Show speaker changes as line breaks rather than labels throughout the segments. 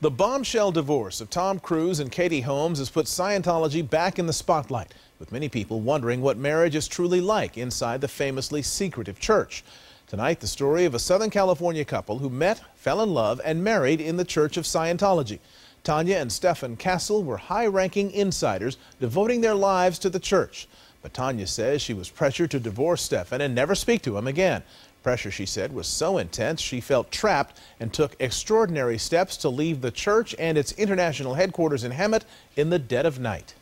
The bombshell divorce of Tom Cruise and Katie Holmes has put Scientology back in the spotlight, with many people wondering what marriage is truly like inside the famously secretive church. Tonight, the story of a Southern California couple who met, fell in love, and married in the Church of Scientology. Tanya and Stefan Castle were high-ranking insiders devoting their lives to the church. But Tanya says she was pressured to divorce Stefan and never speak to him again. Pressure, she said, was so intense she felt trapped and took extraordinary steps to leave the church and its international headquarters in Hemet in the dead of night.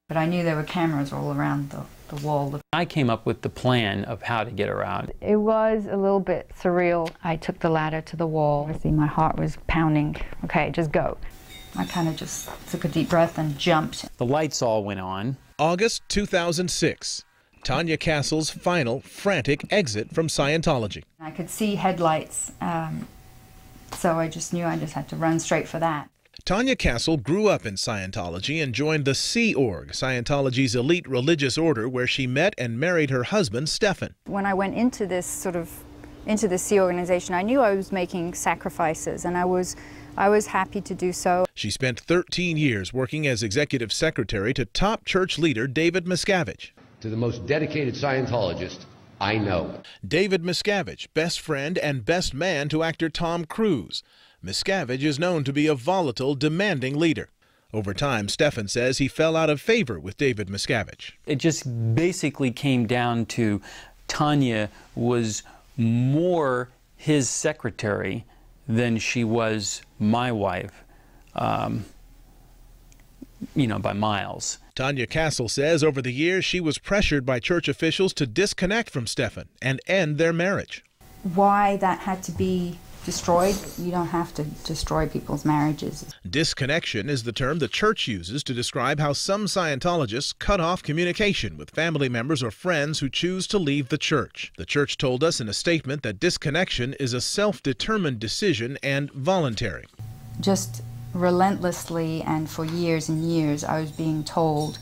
But I knew there were cameras all around the wall.
I came up with the plan of how to get around.
It was a little bit surreal. I took the ladder to the wall. I see my heart was pounding. Okay, just go. I kind of just took a deep breath and jumped.
The lights all went on.
August 2006. Tanya Castle's final frantic exit from Scientology.
I could see headlights, so I just knew I just had to run straight for that.
Tanya Castle grew up in Scientology and joined the Sea Org, Scientology's elite religious order, where she met and married her husband, Stefan.
When I went into this into the Sea organization, I knew I was making sacrifices, and I was happy to do so.
She spent 13 years working as executive secretary to top church leader David Miscavige.
To the most dedicated Scientologist I know.
David Miscavige, best friend and best man to actor Tom Cruise. Miscavige is known to be a volatile, demanding leader. Over time, Stefan says he fell out of favor with David Miscavige.
It just basically came down to Tanya was more his secretary than she was my wife, by miles.
Tanya Castle says over the years she was pressured by church officials to disconnect from Stefan and end their marriage.
Why that had to be destroyed? You don't have to destroy people's marriages.
Disconnection is the term the church uses to describe how some Scientologists cut off communication with family members or friends who choose to leave the church. The church told us in a statement that disconnection is a self-determined decision and voluntary.
Just relentlessly and for years and years, I was being told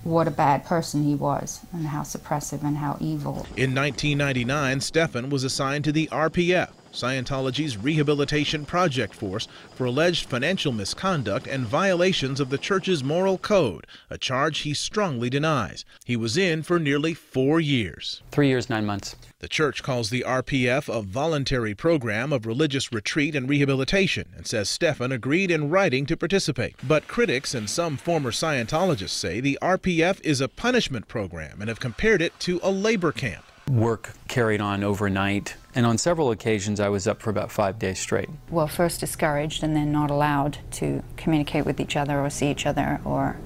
what a bad person he was and how suppressive and how evil.
In 1999, Stefan was assigned to the RPF, Scientology's Rehabilitation Project Force, for alleged financial misconduct and violations of the church's moral code, a charge he strongly denies. He was in for nearly 4 years.
3 years, 9 months.
The church calls the RPF a voluntary program of religious retreat and rehabilitation and says Stefan agreed in writing to participate. But critics and some former Scientologists say the RPF is a punishment program and have compared it to a labor camp.
Work carried on overnight, and on several occasions I was up for about 5 days straight.
Well, first discouraged and then not allowed to communicate with each other or see each other or,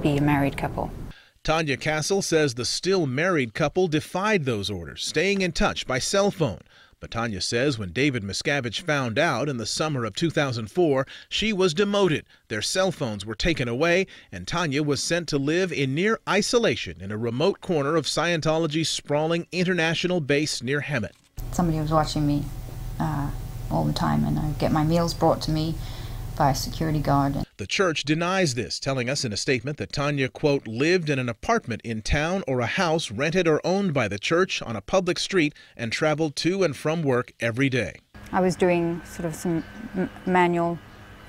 be a married couple.
Tanya Castle says the still married couple defied those orders, staying in touch by cell phone. But Tanya says when David Miscavige found out in the summer of 2004, she was demoted. Their cell phones were taken away, and Tanya was sent to live in near isolation in a remote corner of Scientology's sprawling international base near Hemet.
Somebody was watching me all the time, and I'd get my meals brought to me by a security guard.
The church denies this, telling us in a statement that Tanya, quote, lived in an apartment in town or a house rented or owned by the church on a public street and traveled to and from work every day.
I was doing sort of some manual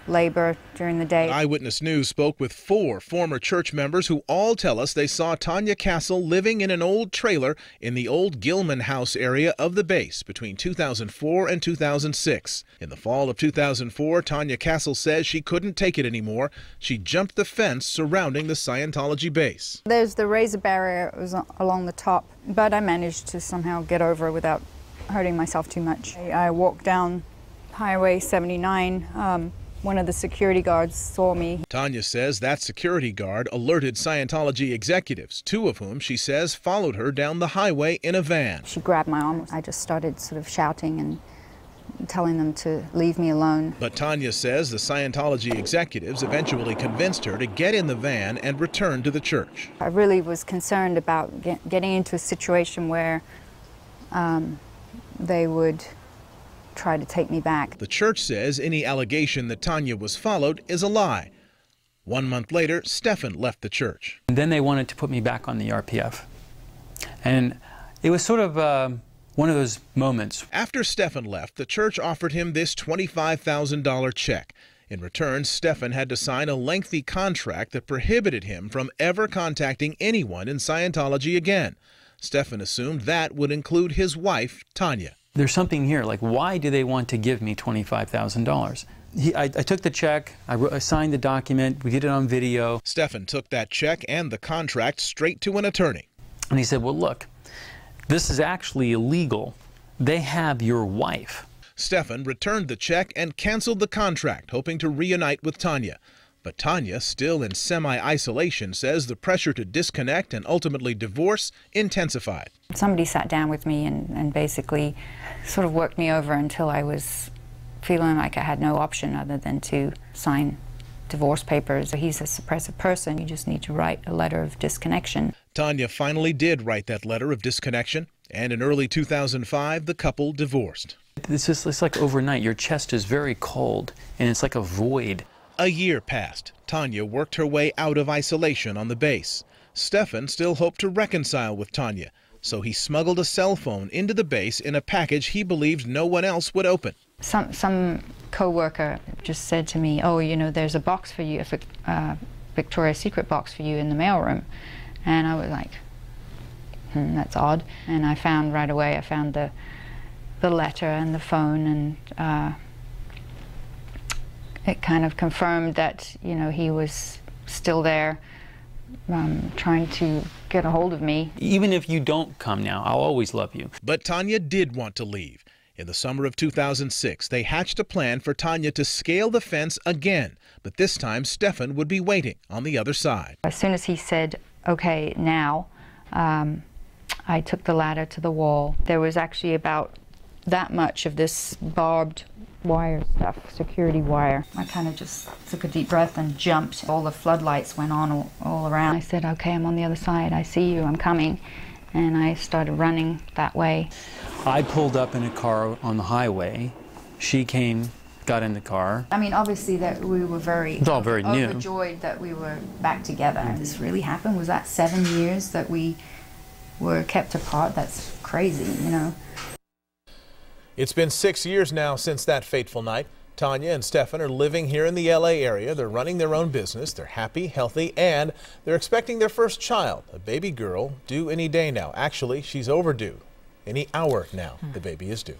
labor during the day.
Eyewitness News spoke with 4 former church members who all tell us they saw Tanya Castle living in an old trailer in the old Gilman House area of the base between 2004 and 2006. In the fall of 2004, Tanya Castle says she couldn't take it anymore. She jumped the fence surrounding the Scientology base.
There's the razor barrier was along the top, but I managed to somehow get over it without hurting myself too much. I walked down Highway 79. One of the security guards saw me.
Tanya says that security guard alerted Scientology executives, 2 of whom she says followed her down the highway in a van.
She grabbed my arm. I just started sort of shouting and telling them to leave me alone.
But Tanya says the Scientology executives eventually convinced her to get in the van and return to the church.
I really was concerned about getting into a situation where they would try to take me back.
The church says any allegation that Tanya was followed is a lie. 1 month later, Stefan left the church.
And then they wanted to put me back on the RPF. And it was sort of one of those moments.
After Stephan left, the church offered him this $25,000 check. In return, Stephan had to sign a lengthy contract that prohibited him from ever contacting anyone in Scientology again. Stephan assumed that would include his wife, Tanya.
There's something here, like, why do they want to give me $25,000? I took the check, I signed the document, we did it on video.
Stephan took that check and the contract straight to an attorney.
And he said, well, look, this is actually illegal. They have your wife.
Stephan returned the check and canceled the contract, hoping to reunite with Tanya. But Tanya, still in semi-isolation, says the pressure to disconnect and ultimately divorce intensified.
Somebody sat down with me and basically sort of worked me over until I was feeling like I had no option other than to sign divorce papers. He's a suppressive person. You just need to write a letter of disconnection.
Tanya finally did write that letter of disconnection, and in early 2005, the couple divorced.
It's like overnight. Your chest is very cold, and it's like a void.
A year passed. Tanya worked her way out of isolation on the base. Stephan still hoped to reconcile with Tanya, so he smuggled a cell phone into the base in a package he believed no one else would open.
Some co-worker just said to me, oh, you know, there's a box for you, a Victoria's Secret box for you in the mailroom. And I was like, that's odd. And I found right away, I found the letter and the phone, and it kind of confirmed that, you know, he was still there trying to get a hold of me.
Even if you don't come now, I'll always love you.
But Tanya did want to leave. In the summer of 2006, they hatched a plan for Tanya to scale the fence again, but this time Stephan would be waiting on the other side.
As soon as he said, okay, now, I took the ladder to the wall. There was actually about that much of this barbed wire stuff, security wire. I kind of just took a deep breath and jumped. All the floodlights went on all around. I said, okay, I'm on the other side. I see you, I'm coming. And I started running that way.
I pulled up in a car on the highway. She came, got in the car.
I mean, obviously that we were
It's all very new.
overjoyed that we were back together. This really happened? Was that 7 years that we were kept apart? That's crazy, you know.
It's been 6 years now since that fateful night. Tanya and Stephan are living here in the LA area. They're running their own business. They're happy, healthy, and they're expecting their first child, a baby girl, due any day now. Actually, she's overdue. Any hour now, the baby is due.